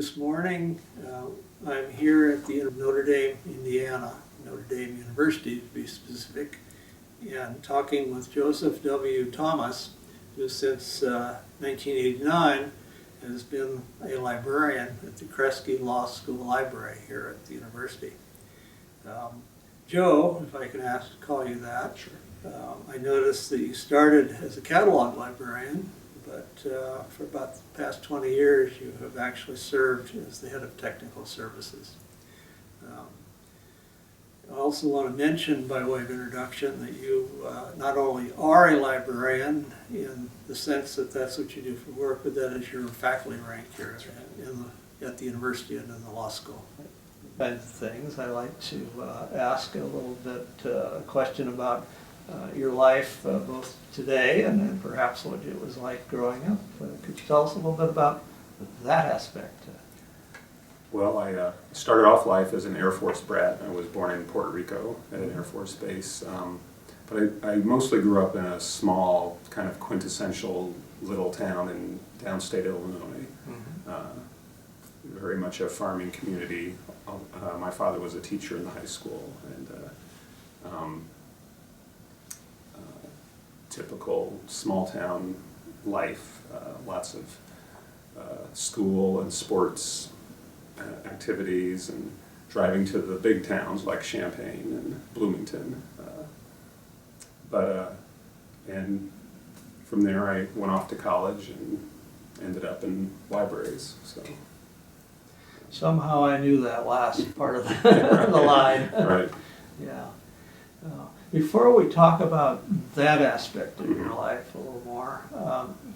this morning. I'm here at the Notre Dame, Indiana, Notre Dame University to be specific, and talking with Joseph W. Thomas, who since 1989 has been a librarian at the Kresge Law School Library here at the university. Joe, if I can call you that. Sure. I noticed that you started as a catalog librarian, but for about the past 20 years you have actually served as the head of technical services. I also want to mention, by way of introduction, that you not only are a librarian in the sense that that's what you do for work, but that is your faculty rank here at the university and in the law school. Kinds of things. I like to ask a little bit a question about your life, both today and then perhaps what it was like growing up. Could you tell us a little bit about that aspect? Well, I started off life as an Air Force brat. I was born in Puerto Rico at an Air Force base. But I mostly grew up in a small, kind of quintessential little town in downstate Illinois. Very much a farming community. My father was a teacher in the high school, and typical small town life, lots of school and sports activities, and driving to the big towns like Champaign and Bloomington. And from there I went off to college and ended up in libraries. So somehow I knew that last part of the line. Right. Yeah. Before we talk about that aspect of your life a little more,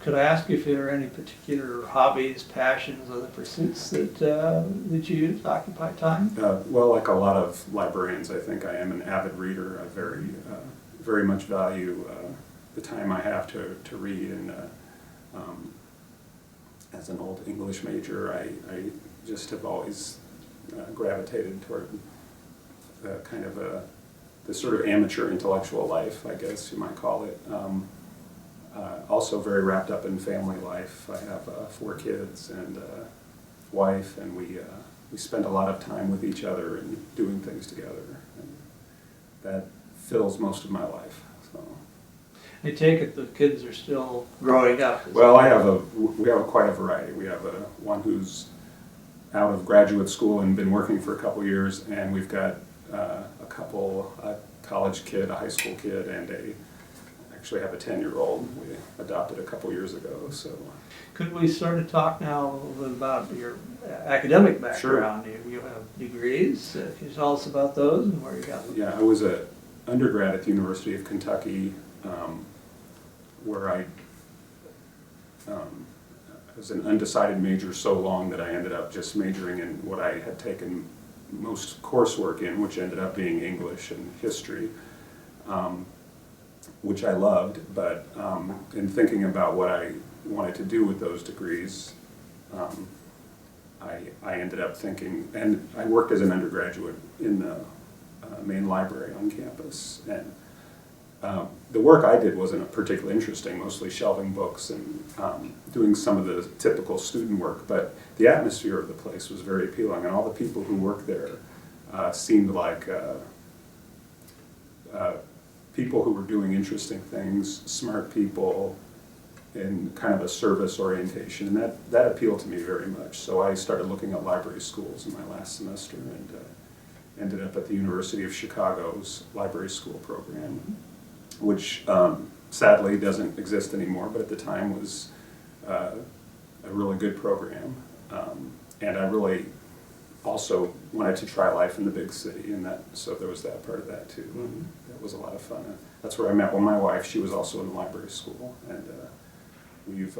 could I ask you if there are any particular hobbies, passions, other pursuits that you use to occupy time? Well, like a lot of librarians, I think I am an avid reader. I very much value the time I have to read, and as an old English major, I just have always gravitated toward kind of the sort of amateur intellectual life, I guess you might call it. Also very wrapped up in family life. I have 4 kids and a wife, and we spend a lot of time with each other and doing things together. And that fills most of my life. So. I take it the kids are still growing up. Well, we have quite a variety. We have one who's out of graduate school and been working for a couple years, and we've got a college kid, a high school kid, and actually have a 10-year-old we adopted a couple years ago. So, could we sort of talk now a little bit about your academic background? Sure. You have degrees. Can you tell us about those and where you got them? Yeah, I was an undergrad at the University of Kentucky, where I was an undecided major so long that I ended up just majoring in what I had taken most coursework in, which ended up being English and history, which I loved, but in thinking about what I wanted to do with those degrees, I ended up thinking, and I worked as an undergraduate in the main library on campus, and the work I did wasn't particularly interesting, mostly shelving books and doing some of the typical student work, but the atmosphere of the place was very appealing, and all the people who worked there seemed like people who were doing interesting things, smart people, in kind of a service orientation, and that appealed to me very much. So I started looking at library schools in my last semester, and ended up at the University of Chicago's library school program, which sadly doesn't exist anymore, but at the time was a really good program. And I really also wanted to try life in the big city, and so there was that part of that too. Mm-hmm. That was a lot of fun. That's where I met my wife. She was also in library school, and we've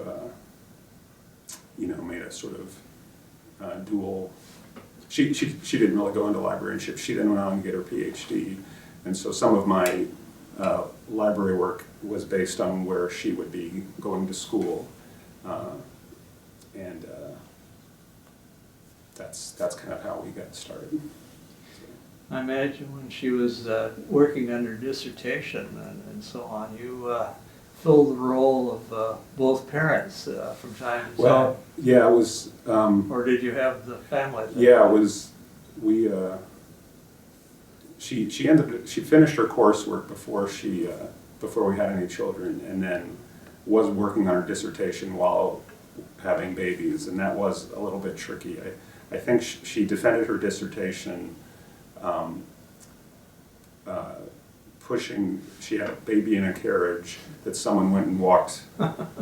made a sort of dual. She didn't really go into librarianship. She then went on and get her PhD, and so some of my library work was based on where she would be going to school, and that's kind of how we got started. I imagine when she was working under dissertation and so on, you fill the role of both parents from time to time? Well, yeah, it was. Or did you have the family? Yeah, it was. We. She finished her coursework before we had any children, and then was working on her dissertation while having babies, and that was a little bit tricky. I think she defended her dissertation. She had a baby in a carriage that someone went and walked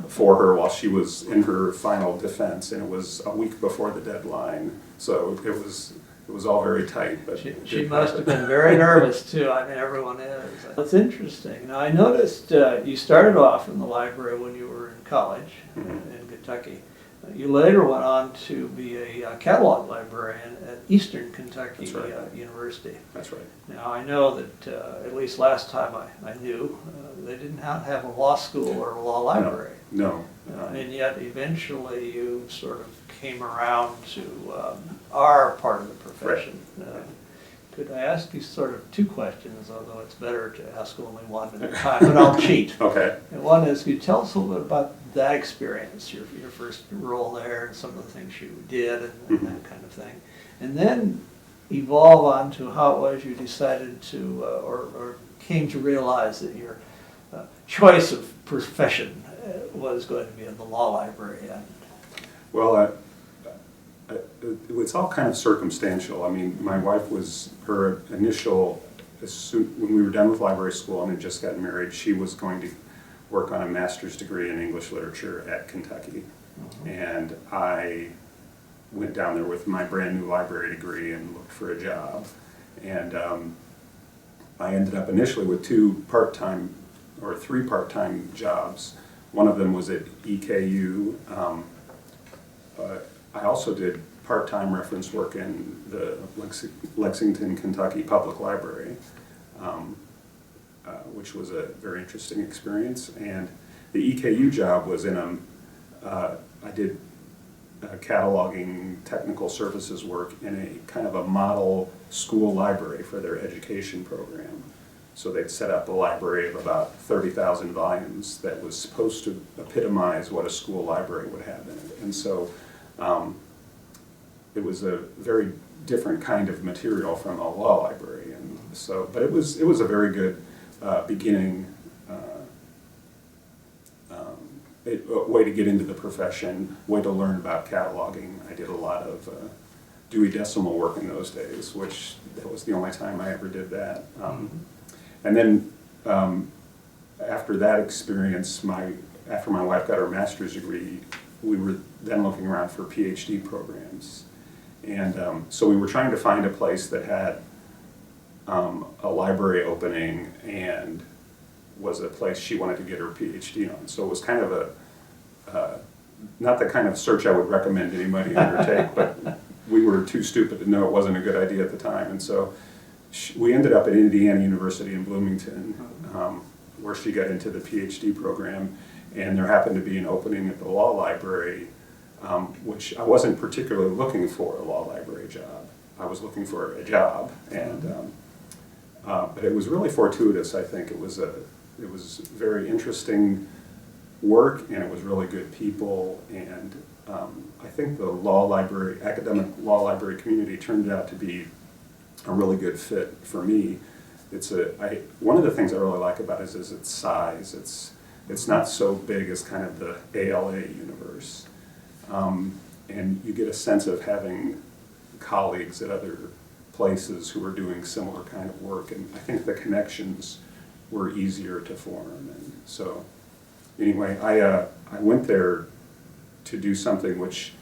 for her while she was in her final defense, and it was a week before the deadline, so it was all very tight. But she must have been very nervous too. I mean, everyone is. It's interesting. Now, I noticed you started off in the library when you were in college in Kentucky. You later went on to be a catalog librarian at Eastern Kentucky University. That's right. Now, I know that at least last time I knew, they didn't have a law school or a law library. No. And yet eventually you sort of came around to our part of the profession. Right. Could I ask you sort of two questions, although it's better to ask only one at a time, but I'll cheat. Okay. And one is, could you tell us a little bit about that experience, your first role there, and some of the things you did and that kind of thing. And then evolve on to how it was you decided to, or came to realize that your choice of profession was going to be in the law library. Well, it's all kind of circumstantial. I mean, my wife her initial, when we were done with library school and had just gotten married, she was going to work on a master's degree in English literature at Kentucky. And I went down there with my brand new library degree and looked for a job. And I ended up initially with three part-time jobs. One of them was at EKU. I also did part-time reference work in the Lexington, Kentucky Public Library, which was a very interesting experience. And the EKU job was I did cataloging technical services work in a kind of a model school library for their education program. So they'd set up a library of about 30,000 volumes that was supposed to epitomize what a school library would have in it. And so it was a very different kind of material from a law library. And so, but it was a very good beginning way to get into the profession, way to learn about cataloging. I did a lot of Dewey Decimal work in those days, which that was the only time I ever did that. And then after that experience, after my wife got her master's degree, we were then looking around for PhD programs. And so we were trying to find a place that had a library opening and was a place she wanted to get her PhD on. So it was kind of not the kind of search I would recommend anybody undertake, but we were too stupid to know it wasn't a good idea at the time. And so we ended up at Indiana University in Bloomington, where she got into the PhD program, and there happened to be an opening at the law library, which I wasn't particularly looking for a law library job. I was looking for a job, and but it was really fortuitous. I think it was very interesting work, and it was really good people, and I think the academic law library community turned out to be a really good fit for me. One of the things I really like about it is its size. It's not so big as kind of the ALA universe, and you get a sense of having colleagues at other places who are doing similar kind of work, and I think the connections were easier to form. And so anyway, I went there to do something which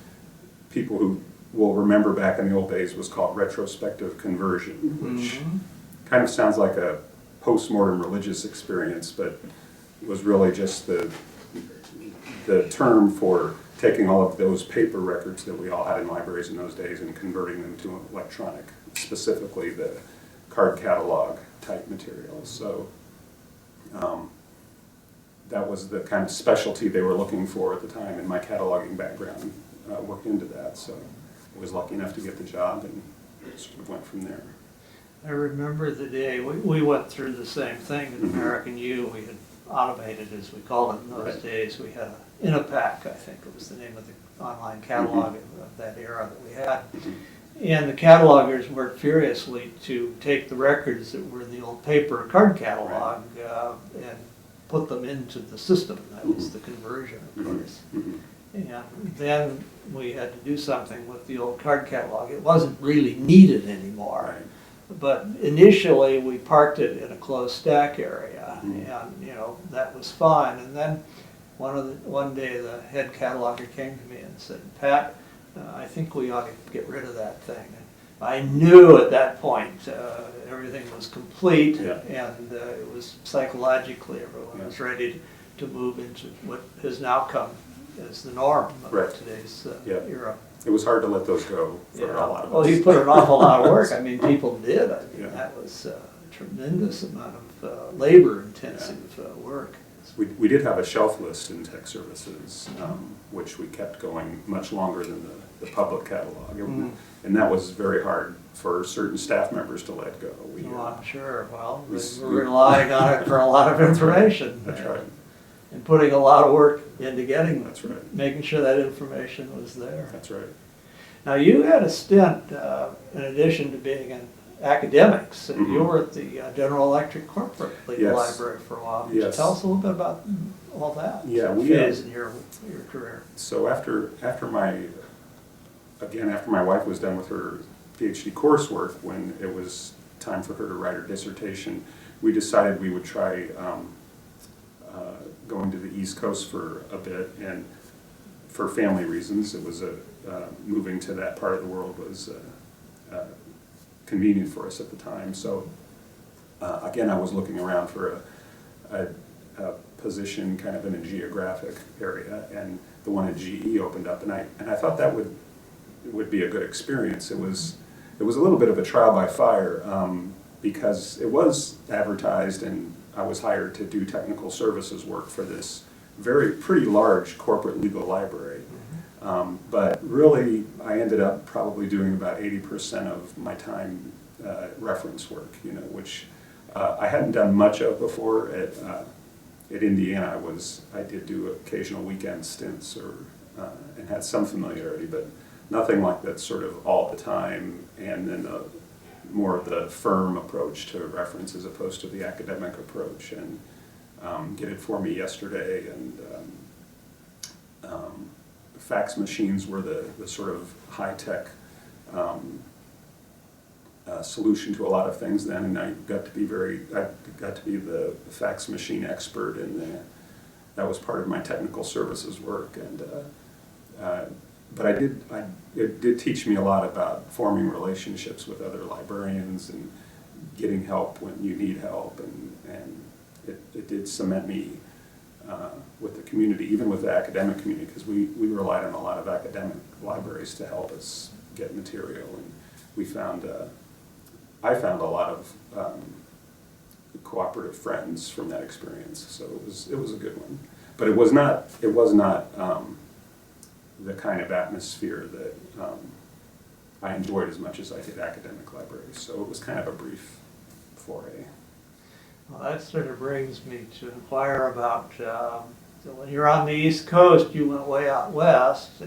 people who will remember back in the old days was called retrospective conversion, which kind of sounds like a post-mortem religious experience, but was really just the term for taking all of those paper records that we all had in libraries in those days and converting them to electronic, specifically the card catalog type materials. So that was the kind of specialty they were looking for at the time, and my cataloging background worked into that. So I was lucky enough to get the job and sort of went from there. I remember the day we went through the same thing at American U. We had automated, as we called it in those Right. days. We had Inapac, I think it was the name of the online catalog of that era that we had. And the catalogers worked furiously to take the records that were in the old paper card catalog and put them into the system. That was the conversion, of course. And then we had to do something with the old card catalog. It wasn't really needed anymore. Right. But initially, we parked it in a closed stack area, and that was fine. And then one day, the head cataloger came to me and said, "Pat, I think we ought to get rid of that thing." And I knew at that point everything was complete, and it was psychologically everyone was ready to move into what has now come as the norm of today's era. It was hard to let those go for a lot of us. Well, he put an awful lot of work. I mean, people did. I mean, that was a tremendous amount of labor-intensive work. We did have a shelf list in tech services, which we kept going much longer than the public catalog. And that was very hard for certain staff members to let go. I'm sure. Well, we were relying on it for a lot of information. That's right. And putting a lot of work into getting, That's right. making sure that information was there. That's right. Now, you had a stint, in addition to being in academics, and you were at the General Electric Corporate Legal Library for a while. Can you tell us a little bit about all that phase in your career? So after my wife was done with her PhD coursework, when it was time for her to write her dissertation, we decided we would try going to the East Coast for a bit, and for family reasons, it was moving to that part of the world was convenient for us at the time. So again, I was looking around for a position kind of in a geographic area, and the one at GE opened up, and I thought that would be a good experience. It was a little bit of a trial by fire because it was advertised, and I was hired to do technical services work for this pretty large corporate legal library. But really, I ended up probably doing about 80% of my time reference work, which I hadn't done much of before. At Indiana, I did do occasional weekend stints and had some familiarity, but nothing like that sort of all the time, and then more of the firm approach to reference as opposed to the academic approach, and get it for me yesterday, and fax machines were the sort of high-tech solution to a lot of things then, and I got to be the fax machine expert, and that was part of my technical services work, and but it did teach me a lot about forming relationships with other librarians and getting help when you need help, and it did cement me with the community, even with the academic community, because we relied on a lot of academic libraries to help us get material, and I found a lot of cooperative friends from that experience, so it was a good one. But it was not the kind of atmosphere that I enjoyed as much as I did academic libraries, so it was kind of a brief foray. Well, that sort of brings me to inquire about, so when you're on the East Coast, you went way out west.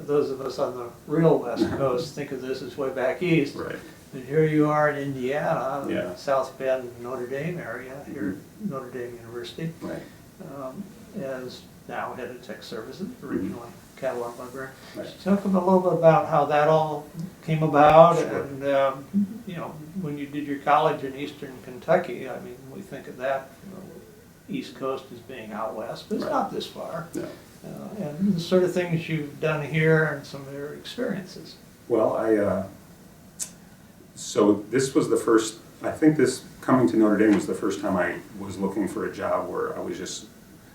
Those of us on the real West Coast think of this as way back east. Right. And here you are in Indiana, South Bend, Notre Dame area, here at Notre Dame University, as now head of tech services, originally catalog librarian. Right. Talk a little bit about how that all came about, Sure. and when you did your college in Eastern Kentucky. I mean, we think of that East Coast as being out west, but it's not this far. No. And the sort of things you've done here and some of your experiences. Well, so this was the first, I think this coming to Notre Dame was the first time I was looking for a job where I was just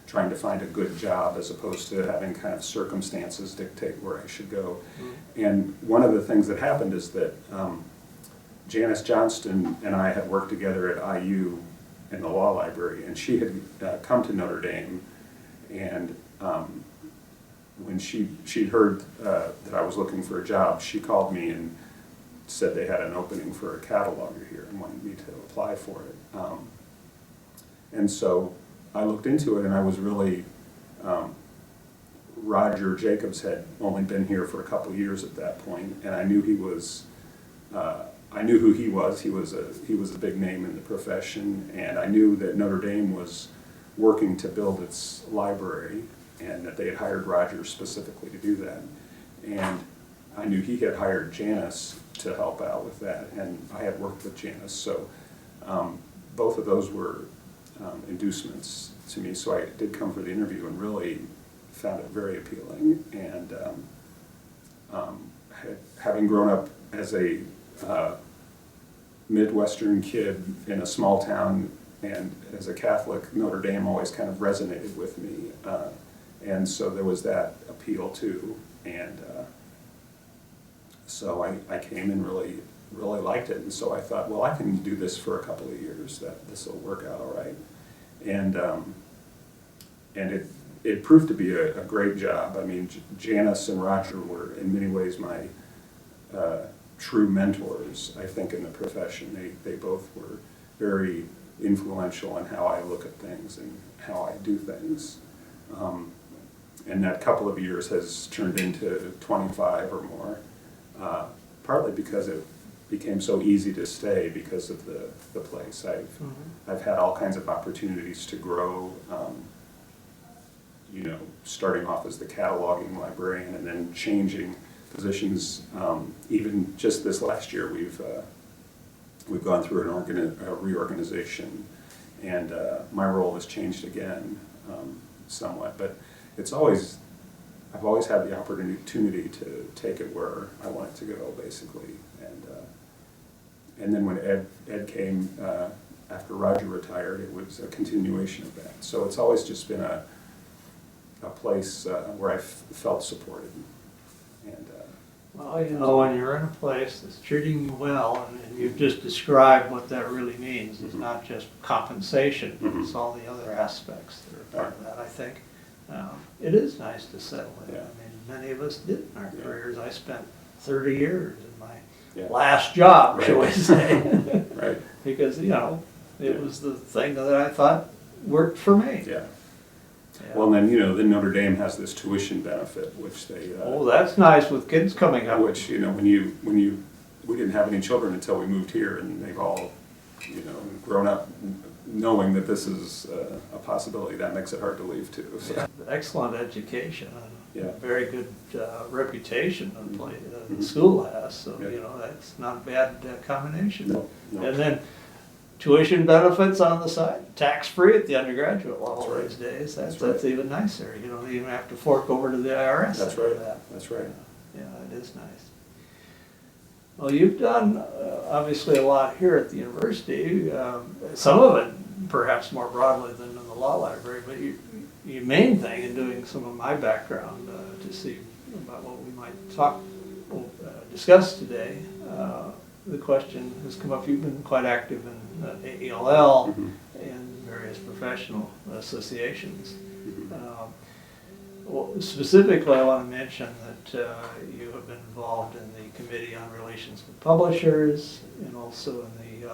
trying to find a good job as opposed to having kind of circumstances dictate where I should go. And one of the things that happened is that Janice Johnston and I had worked together at IU in the law library, and she had come to Notre Dame, and when she heard that I was looking for a job, she called me and said they had an opening for a cataloger here and wanted me to apply for it. And so I looked into it, and I was really, Roger Jacobs had only been here for a couple of years at that point, and I knew he was, I knew who he was. He was a big name in the profession, and I knew that Notre Dame was working to build its library, and that they had hired Roger specifically to do that. And I knew he had hired Janice to help out with that, and I had worked with Janice, so both of those were inducements to me. So I did come for the interview and really found it very appealing. And having grown up as a Midwestern kid in a small town, and as a Catholic, Notre Dame always kind of resonated with me. And so there was that appeal too. And so I came and really liked it. And so I thought, well, I can do this for a couple of years, that this will work out all right. And it proved to be a great job. I mean, Janice and Roger were in many ways my true mentors, I think, in the profession. They both were very influential in how I look at things and how I do things. And that couple of years has turned into 25 or more, partly because it became so easy to stay because of the place. I've had all kinds of opportunities to grow, you know, starting off as the cataloging librarian and then changing positions. Even just this last year, we've gone through a reorganization, and my role has changed again somewhat. But I've always had the opportunity to take it where I want it to go, basically. And then when Ed came after Roger retired, it was a continuation of that. So it's always just been a place where I felt supported. And well, you know, when you're in a place that's treating you well, and you've just described what that really means, it's not just compensation, it's all the other aspects that are part of that, I think. It is nice to settle in. Yeah. I mean, many of us did in our careers. I spent 30 years in my last job, shall we say. Right. Because, you know, it was the thing that I thought worked for me. Yeah. Well, then, you know, then Notre Dame has this tuition benefit, which they... oh, that's nice with kids coming up. Which, you know, we didn't have any children until we moved here, and they've all, you know, grown up knowing that this is a possibility. That makes it hard to leave too. So. Yeah. Excellent education, and very good reputation the school has, so, you know, that's not a bad combination. No. And then tuition benefits on the side, tax-free at the undergraduate level these days. That's even nicer. You don't even have to fork over to the IRS. That's right. That's right. Yeah, it is nice. Well, you've done obviously a lot here at the university. Some of it perhaps more broadly than in the law library, but your main thing in doing some of my background to see about what we might discuss today. The question has come up. You've been quite active in AELL and various professional associations. Well, specifically, I want to mention that you have been involved in the Committee on Relations with Publishers, and also in the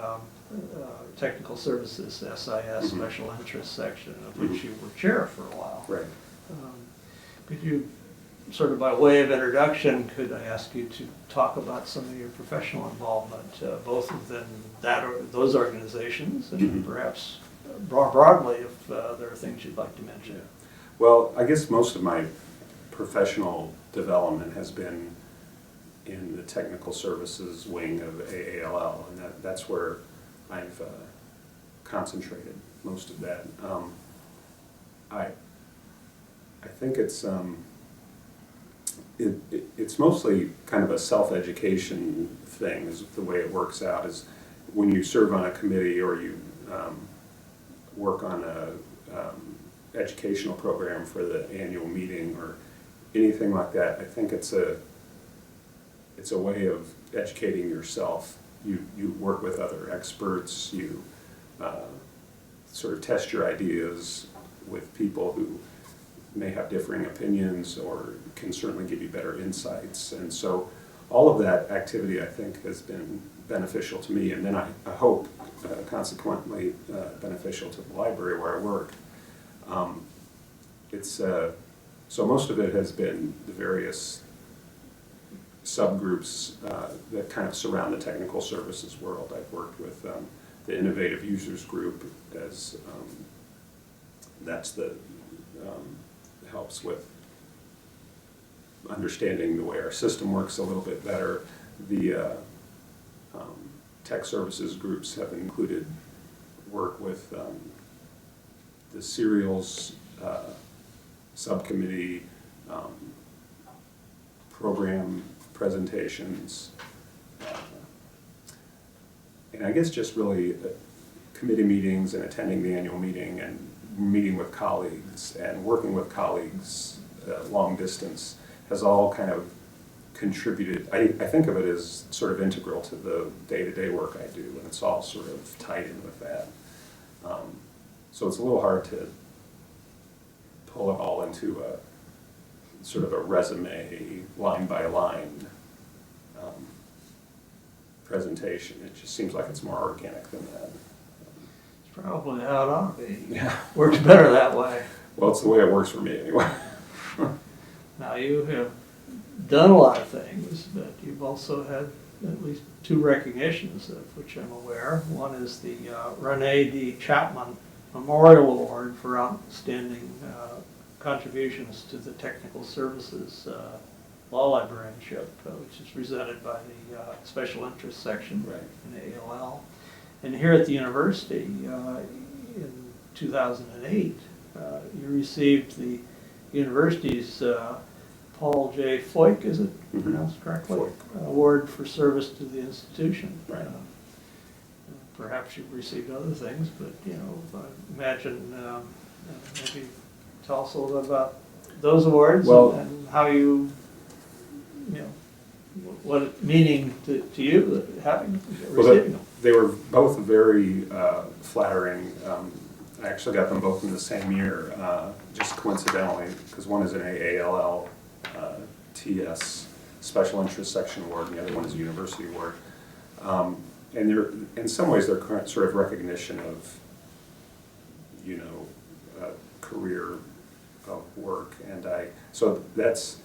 Technical Services SIS Special Interest section, of which you were chair for a while. Right. Could you, sort of by way of introduction, could I ask you to talk about some of your professional involvement, both within those organizations, and perhaps more broadly, if there are things you'd like to mention? Well, I guess most of my professional development has been in the technical services wing of AALL, and that's where I've concentrated most of that. I think it's mostly kind of a self-education thing, is the way it works out. Is when you serve on a committee or you work on a educational program for the annual meeting or anything like that, I think it's a way of educating yourself. You work with other experts, you sort of test your ideas with people who may have differing opinions or can certainly give you better insights. And so all of that activity, I think, has been beneficial to me, and then I hope consequently beneficial to the library where I work. It's so most of it has been the various subgroups that kind of surround the technical services world. I've worked with the Innovative Users Group as that's the helps with understanding the way our system works a little bit better. The tech services groups have included work with the serials subcommittee, program presentations, and I guess just really committee meetings and attending the annual meeting and meeting with colleagues and working with colleagues long distance has all kind of contributed. I think of it as sort of integral to the day-to-day work I do, and it's all sort of tied in with that. So it's a little hard to pull it all into a sort of a resume, line by line presentation. It just seems like it's more organic than that. It's probably how it ought to be. Yeah. Works better that way. Well, it's the way it works for me anyway. Now, you have done a lot of things, but you've also had at least 2 recognitions of which I'm aware. One is the Rene D. Chapman Memorial Award for outstanding contributions to the technical services law librarianship, which is presented by the special interest section in ALL. And here at the university, in 2008, you received the university's Paul J. Foyk, is it pronounced correctly? Foyk. Award for service to the institution. Right. Perhaps you've received other things, but I imagine maybe tell us a little bit about those awards and how you what it's meaning to you having receiving them. They were both very flattering. I actually got them both in the same year, just coincidentally, because one is an AALL TS Special Interest Section Award, and the other one is a University Award. And they're, in some ways, they're sort of recognition of, career of work. And so that's,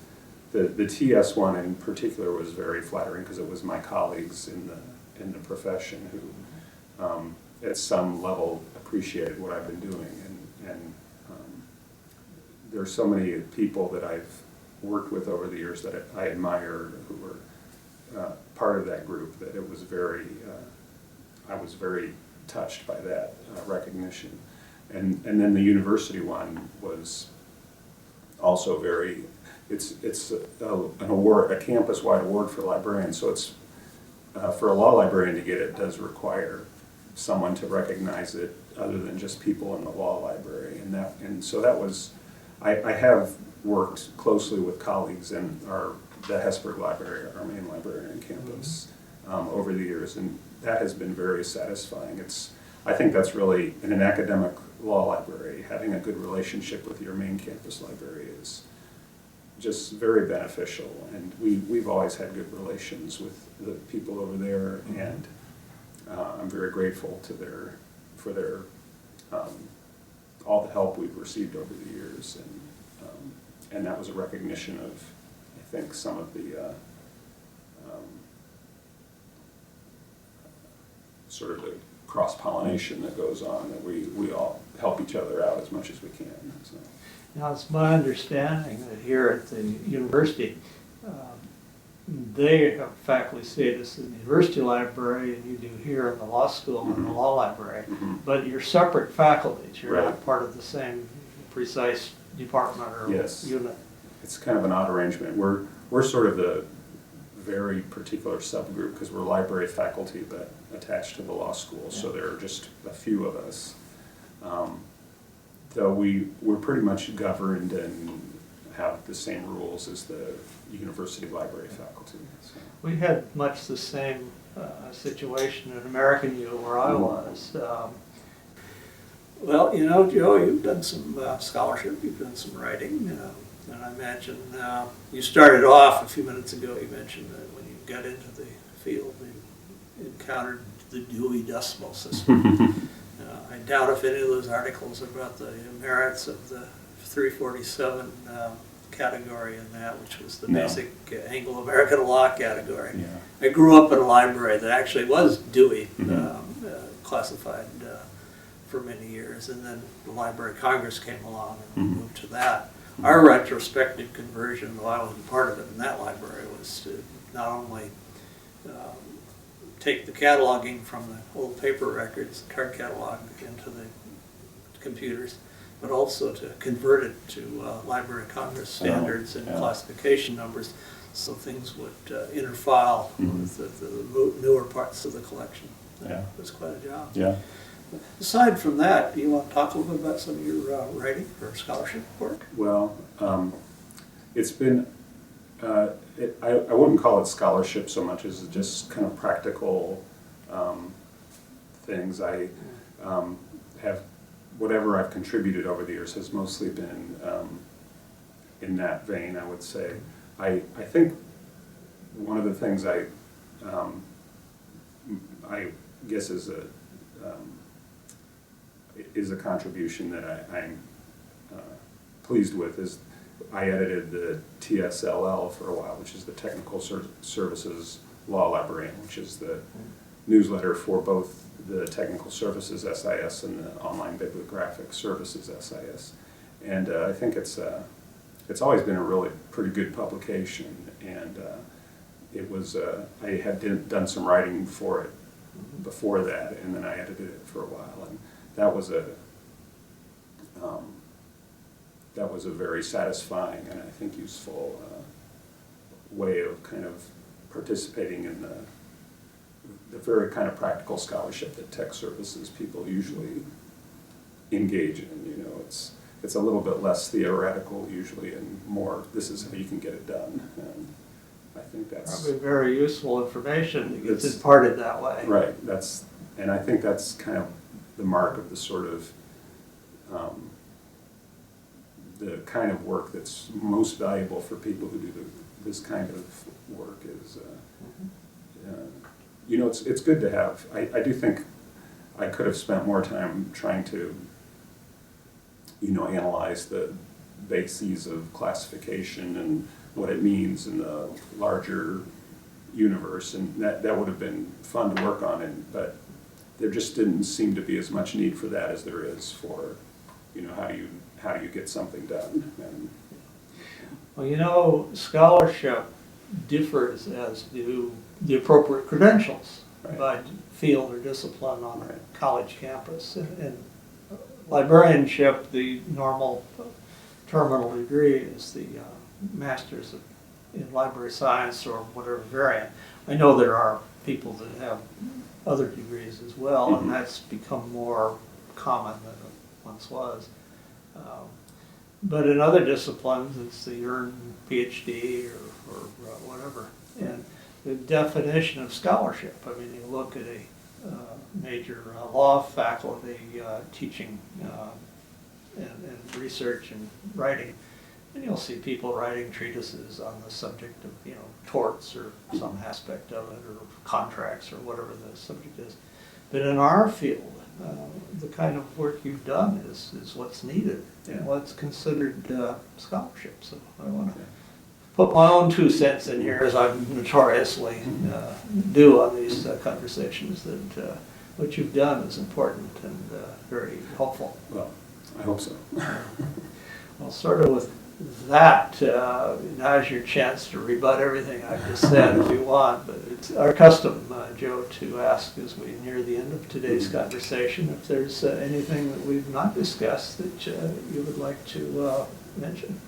the TS one in particular was very flattering because it was my colleagues in the profession who, at some level, appreciated what I've been doing. And there are so many people that I've worked with over the years that I admire who were part of that group, that it was very, I was very touched by that recognition. And then the university one was also very, it's an award, a campus-wide award for librarians, so it's, for a law librarian to get it does require someone to recognize it other than just people in the law library. And so that was, I have worked closely with colleagues in the Hesburgh Library, our main library on campus, over the years, and that has been very satisfying. I think that's really, in an academic law library, having a good relationship with your main campus library is just very beneficial, and we've always had good relations with the people over there, and I'm very grateful to for their all the help we've received over the years, and that was a recognition of, I think, some of the sort of the cross-pollination that goes on, that we all help each other out as much as we can. So. Now, it's my understanding that here at the university, they have faculty status in the university library, and you do here in the law school and the law library, but you're separate faculties. You're not part of the same precise department or unit. It's kind of an odd arrangement. We're sort of the very particular subgroup because we're library faculty but attached to the law school, so there are just a few of us. Though we're pretty much governed and have the same rules as the university library faculty. So. We had much the same situation at American U where I was. Well, Joe, you've done some scholarship, you've done some writing, and I imagine you started off a few minutes ago, you mentioned that when you got into the field, you encountered the Dewey Decimal System. I doubt if any of those articles are about the merits of the 347 category in that, which was the No. basic Anglo-American law category. Yeah. I grew up in a library that actually was Dewey classified for many years, and then the Library of Congress came along and moved to that. Our retrospective conversion, though I wasn't part of it in that library, was to not only take the cataloging from the old paper records, card catalog, into the computers, but also to convert it to Library of Congress standards and classification numbers, so things would interfile with the newer parts of the collection. Yeah. It was quite a job. Yeah. Aside from that, do you want to talk a little bit about some of your writing or scholarship work? Well, it's been, I wouldn't call it scholarship so much as just kind of practical things. I have, whatever I've contributed over the years has mostly been in that vein, I would say. I think one of the things I guess is a contribution that I'm pleased with is I edited the TSLL for a while, which is the Technical Services Law Librarian, which is the newsletter for both the Technical Services SIS and the Online Bibliographic Services SIS. And I think it's always been a really pretty good publication, and it was I had done some writing for it before that, and then I edited it for a while, and that was a very satisfying and I think useful way of kind of participating in the very kind of practical scholarship that tech services people usually engage in. You know, it's a little bit less theoretical usually, and more this is how you can get it done. And I think that's probably very useful information because it's imparted that way. Right. And I think that's kind of the mark of the sort of the kind of work that's most valuable for people who do this kind of work is, you know, it's good to have. I do think I could have spent more time trying to, you know, analyze the bases of classification and what it means in the larger universe, and that would have been fun to work on, but there just didn't seem to be as much need for that as there is for, you know, how do you get something done. And, well, you know, scholarship differs as do the appropriate credentials by field or discipline on a college campus. And librarianship, the normal terminal degree, is the master's in library science or whatever variant. I know there are people that have other degrees as well, and that's become more common than it once was. But in other disciplines, it's the earned PhD or whatever. And the definition of scholarship, I mean, you look at a major law faculty teaching and research and writing, and you'll see people writing treatises on the subject of, you know, torts or some aspect of it, or contracts or whatever the subject is. But in our field, the kind of work you've done is what's needed and what's considered scholarship. So I want to put my own 2 cents in here, as I notoriously do on these conversations, that what you've done is important and very helpful. well, I hope so. Well, sort of with that, now's your chance to rebut everything I've just said if you want, but it's our custom, Joe, to ask as we near the end of today's conversation if there's anything that we've not discussed that you would like to mention.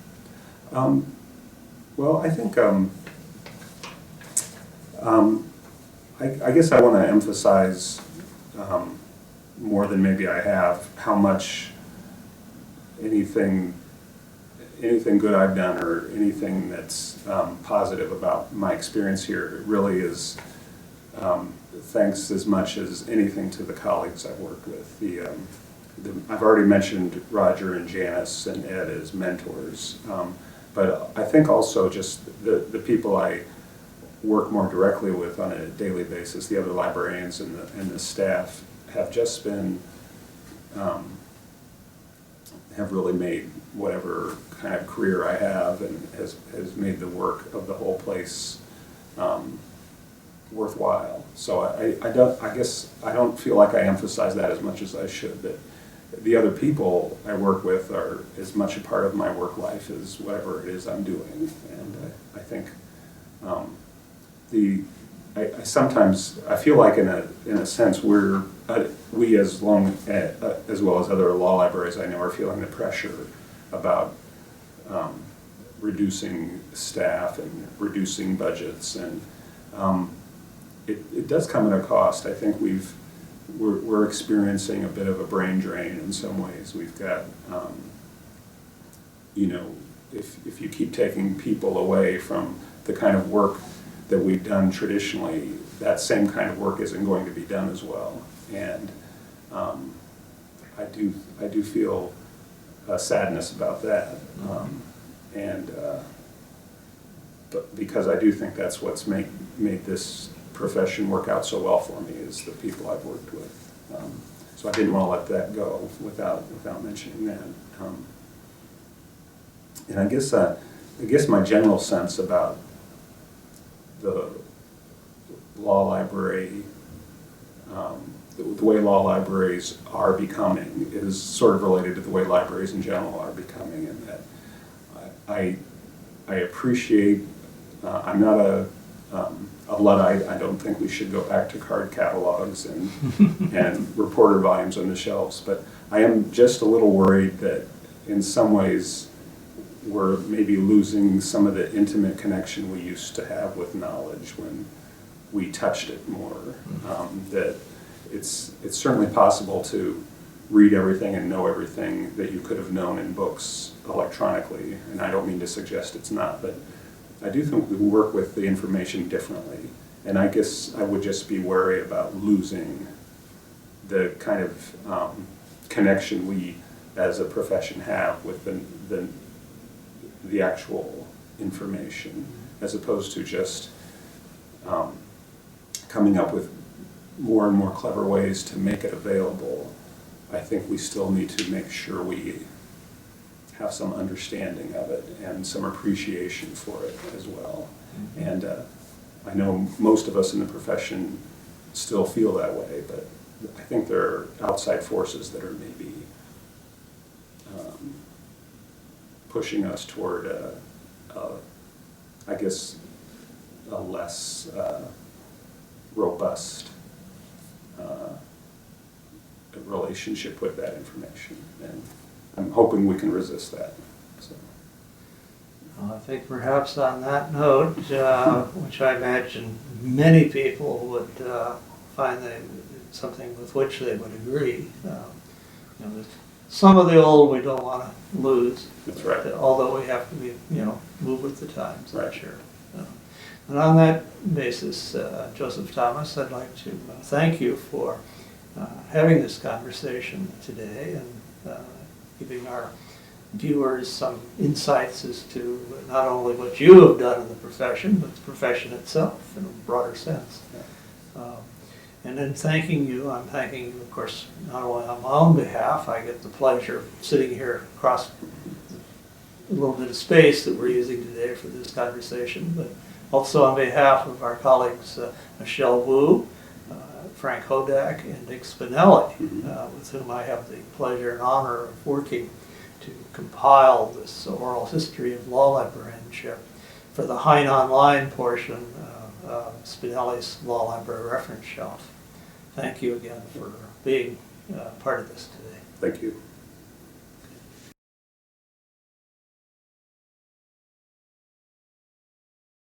Well, I think I guess I want to emphasize more than maybe I have how much anything good I've done or anything that's positive about my experience here really is thanks as much as anything to the colleagues I've worked with. I've already mentioned Roger and Janice and Ed as mentors, but I think also just the people I work more directly with on a daily basis, the other librarians and the staff, have just been have really made whatever kind of career I have, and has made the work of the whole place worthwhile. So I guess I don't feel like I emphasize that as much as I should, that the other people I work with are as much a part of my work life as whatever it is I'm doing. And I think I sometimes feel like in a sense we as well as other law libraries I know are feeling the pressure about reducing staff and reducing budgets, and it does come at a cost. I think we're experiencing a bit of a brain drain in some ways. We've got if you keep taking people away from the kind of work that we've done traditionally, that same kind of work isn't going to be done as well. And I do feel sadness about that, but because I do think that's what's made this profession work out so well for me, is the people I've worked with. So I didn't want to let that go without mentioning that. And I guess my general sense about the law library, the way law libraries are becoming, is sort of related to the way libraries in general are becoming, in that I appreciate, I'm not a Luddite. I don't think we should go back to card catalogs and reporter volumes on the shelves, but I am just a little worried that in some ways we're maybe losing some of the intimate connection we used to have with knowledge when we touched it more. That it's certainly possible to read everything and know everything that you could have known in books electronically, and I don't mean to suggest it's not, but I do think we work with the information differently, and I guess I would just be wary about losing the kind of connection we as a profession have with the actual information, as opposed to just coming up with more and more clever ways to make it available. I think we still need to make sure we have some understanding of it and some appreciation for it as well. And I know most of us in the profession still feel that way, but I think there are outside forces that are maybe pushing us toward I guess a less robust relationship with that information, and I'm hoping we can resist that. So. Well, I think perhaps on that note, which I imagine many people would find that something with which they would agree. Some of the old we don't want to lose. That's right. Although we have to be, move with the times, right. I'm sure. And on that basis, Joseph Thomas, I'd like to thank you for having this conversation today and giving our viewers some insights as to not only what you have done in the profession, but the profession itself in a broader sense. Yeah. And in thanking you, I'm thanking you, of course, not only on my own behalf. I get the pleasure of sitting here across a little bit of space that we're using today for this conversation, but also on behalf of our colleagues Michelle Wu, Frank Hodak, and Dick Spinelli, with whom I have the pleasure and honor of working to compile this oral history of law librarianship for the Hein Online portion of Spinelli's Law Library Reference Shelf. Thank you again for being part of this today. Thank you.